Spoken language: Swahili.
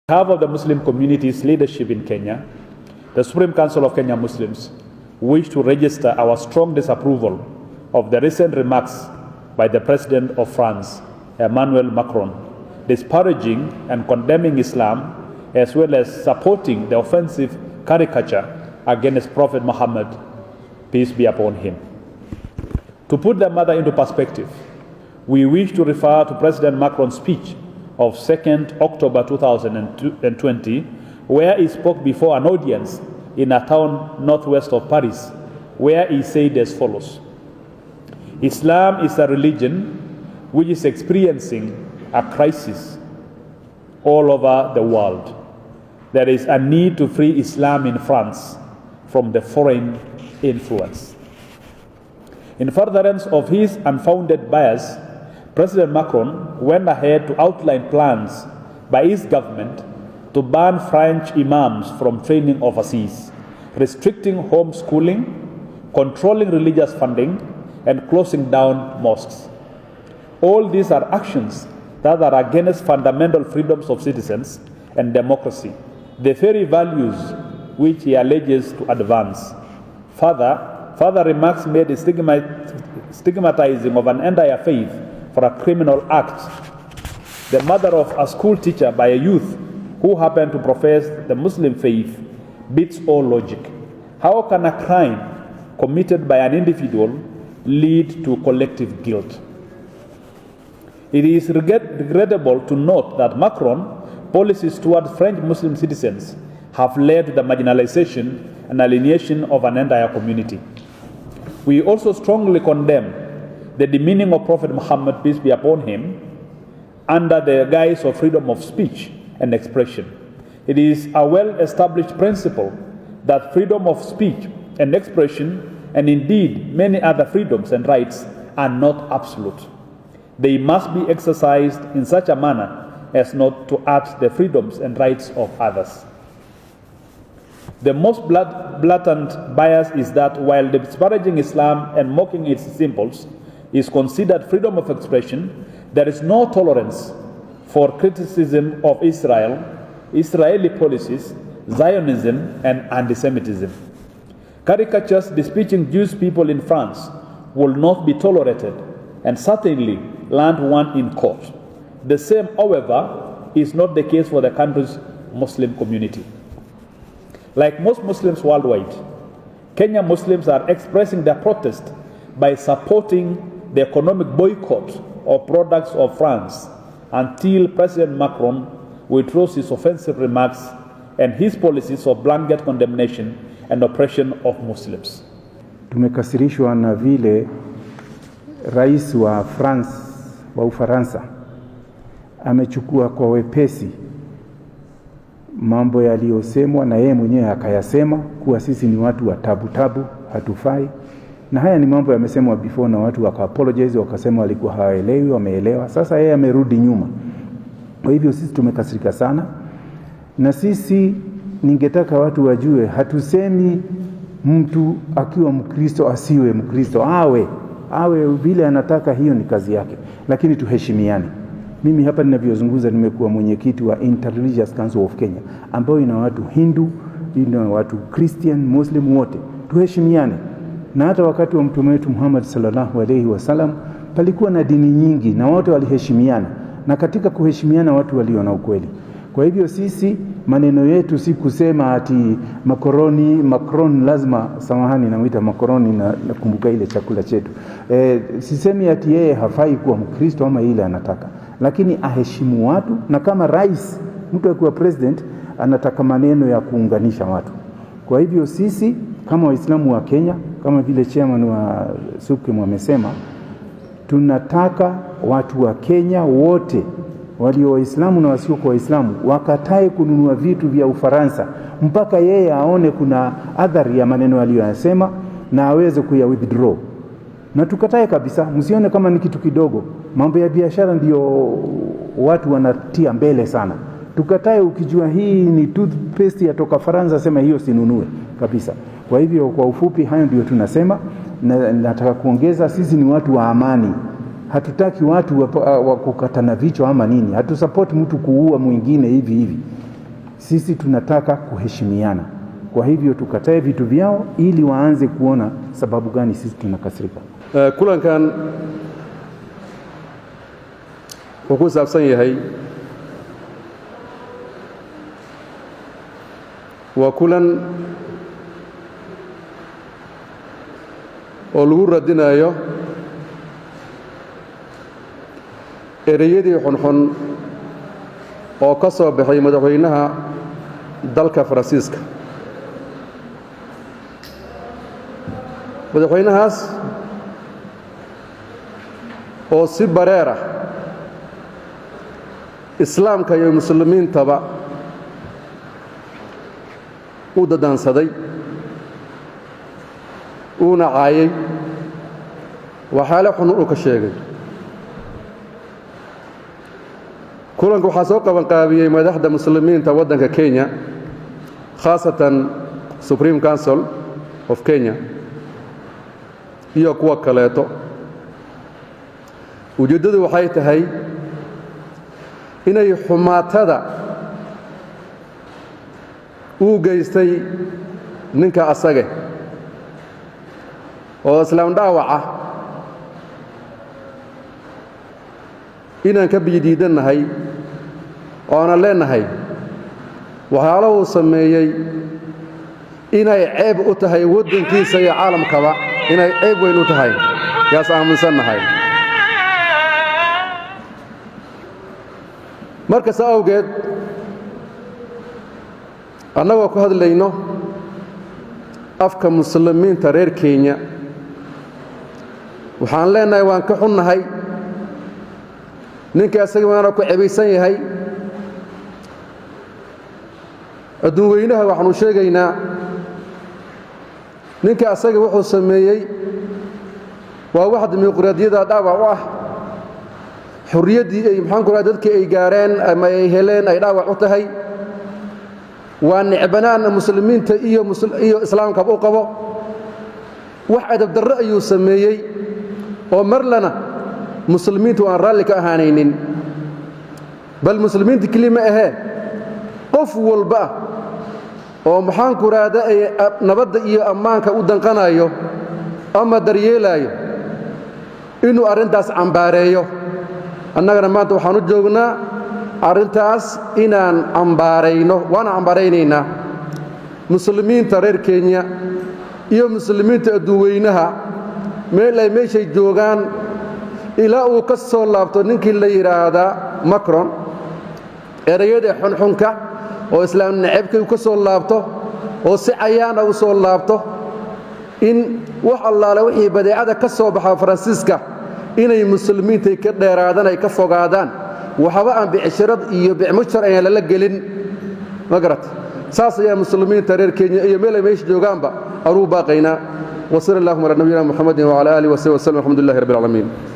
On behalf of the Muslim community's leadership in Kenya, the Supreme Council of Kenya Muslims wish to register our strong disapproval of the recent remarks by the President of France, Emmanuel Macron, disparaging and condemning Islam, as well as supporting the offensive caricature against Prophet Muhammad, peace be upon him. To put the matter into perspective, we wish to refer to President Macron's speech of 2nd October 2020, where he spoke before an audience in a town northwest of Paris, where he said as follows: Islam is a religion which is experiencing a crisis all over the world. There is a need to free Islam in France from the foreign influence. In furtherance of his unfounded bias, President Macron went ahead to outline plans by his government to ban French imams from training overseas, restricting homeschooling, controlling religious funding, and closing down mosques. All these are actions that are against fundamental freedoms of citizens and democracy, the very values which he alleges to advance. Further remarks made stigmatizing of an entire faith for a criminal act. The murder of a school teacher by a youth who happened to profess the Muslim faith beats all logic. How can a crime committed by an individual lead to collective guilt? It is regrettable to note that Macron's policies towards French Muslim citizens have led to the marginalization and alienation of an entire community. We also strongly condemn the demeaning of Prophet Muhammad, peace be upon him, under the guise of freedom of speech and expression. It is a well-established principle that freedom of speech and expression, and indeed many other freedoms and rights, are not absolute. They must be exercised in such a manner as not to hurt the freedoms and rights of others. The most blatant bias is that while disparaging Islam and mocking its symbols is considered freedom of expression, there is no tolerance for criticism of Israel, Israeli policies, Zionism, and anti-Semitism. Caricatures depicting Jewish people in France will not be tolerated, and certainly land one in court. The same, however, is not the case for the country's Muslim community. Like most Muslims worldwide, Kenya Muslims are expressing their protest by supporting the economic boycott of products of France until President Macron withdraws his offensive remarks and his policies of blanket condemnation and oppression of Muslims. Tumekasirishwa na vile rais wa Ufaransa amechukua kwa wepesi mambo yaliyosemwa na yeye mwenyewe akayasema kuwa sisi ni watu wa tabu, hatufai. Na haya ni mambo yamesemwa before na watu waka-apologize, wakasema walikuwa hawaelewi, wameelewa. Sasa yeye amerudi nyuma. Kwa hivyo sisi tumekasirika sana. Na sisi ningetaka watu wajue, hatusemi mtu akiwa Mkristo asiwe Mkristo, awe vile anataka, hiyo ni kazi yake. Lakini tuheshimiane. Mimi hapa ninavyozungumza nimekuwa mwenyekiti wa Interreligious Council of Kenya, ambao ina watu Hindu, ina watu Christian, Muslim, wote. Tuheshimiane. Na hata wakati wa Mtume wetu Muhammad sallallahu alaihi wasallam palikuwa na dini nyingi na wote waliheshimiana, na katika kuheshimiana watu waliona ukweli. Kwa hivyo sisi maneno yetu si kusema ati Macron lazima, samahani namuita Macron na nakumbuka ile chakula chetu. Sisemi ati yeye hafai kuwa Mkristo ama ile anataka, lakini aheshimu watu, na kama rais, mtu akiwa president anataka maneno ya kuunganisha watu. Kwa hivyo sisi kama Waislamu wa Kenya, kama vile chairman wa SUPKEM amesema, tunataka watu wa Kenya wote walio Waislamu na wasio kwa Waislamu wakatae kununua vitu vya Ufaransa mpaka yeye aone kuna athari ya maneno aliyosema na aweze kuya withdraw. Na tukatae kabisa, msione kama ni kitu kidogo. Mambo ya biashara ndio watu wanatia mbele sana. Tukatae, ukijua hii ni toothpaste yatoka Faransa, sema hiyo sinunue kabisa. Kwa hivyo kwa ufupi hayo ndio tunasema, na nataka kuongeza, sisi ni watu wa amani. Hatutaki watu wa kukatana vichwa ama nini. Hatusupport mtu kuua mwingine hivi. Sisi tunataka kuheshimiana. Kwa hivyo tukatae vitu vyao ili waanze kuona sababu gani sisi tunakasirika. Kulankan wuxuu ku saabsan yahay waa kulan oo lagu radinayo ereyadii xunxun oo ka soo baxay madaxweynaha dalka Faransiiska. madaxweynahaas oo si bareer ah islaamka iyo muslimiintaba u dadansaday una caayay waxaale xun uu ka sheegay. kulanku waxaa soo qaban qaabiyey madaxda muslimiinta waddanka Kenya, khaasatan Supreme Council of Kenya iyo kuwa kaleeto. ujeedadu waxay tahay inay xumaatada uu geystay ninka asage oo islaam dhaawaca inaan ka bidiidanahay oo aan leenahay waxyaalo uu sameeyay inay ceeb u tahay waddankiisa iyo caalamkaba, inay ceeb weyn u tahay yaas aaminsanahay. markaas awgeed annagoo ku hadlayno afka muslimiinta reer Kenya waxaan leenahay waan ka xunnahay ninka asaga waana ku ceebaysan yahay. adduun weynaha waxaanu sheegaynaa ninka asaga wuxuu sameeyey waa wax dimuqraadiyadda dhaawac u ah, xurriyaddii ay dadkii ay gaareen ama ay heleen ay dhaawac u tahay, waa nicbanaan muslimiinta iyo islaamka u qabo. wax adab darro ayuu sameeyey oo marlana muslimiintu aan raalli ka ahaanaynin, bal muslimiinta kelima ahee qof walba oo nabadda iyo ammaanka u danqanayo ama daryeelayo inuu arrintaas cambaareeyo. annagana maanta waxaan u joognaa arrintaas inaan cambaarayno, waana cambaaraynaynaa. muslimiinta reer Kenya iyo muslimiinta adduun weynaha meel ay meeshay joogaan ilaa uu ka soo laabto ninkii la yiraahdaa Macron erayada xunxunka oo islaam naceebka uu ka soo laabto oo si cayaana u soo laabto in wax allaale wixii badeecada ka soo baxa Faransiiska inay muslimiinta ka dheeraadaan ay ka fogaadaan waxba aan bicshirad iyo bicmushar ay la gelin. magarat saas ayaa muslimiinta reer Kenya iyo meel ay meesha joogaanba aanu baaqaynaa. wa sallallahu ala nabiyina Muhammadin wa ala alihi wa sallam. alhamdulillahi rabbil alamin.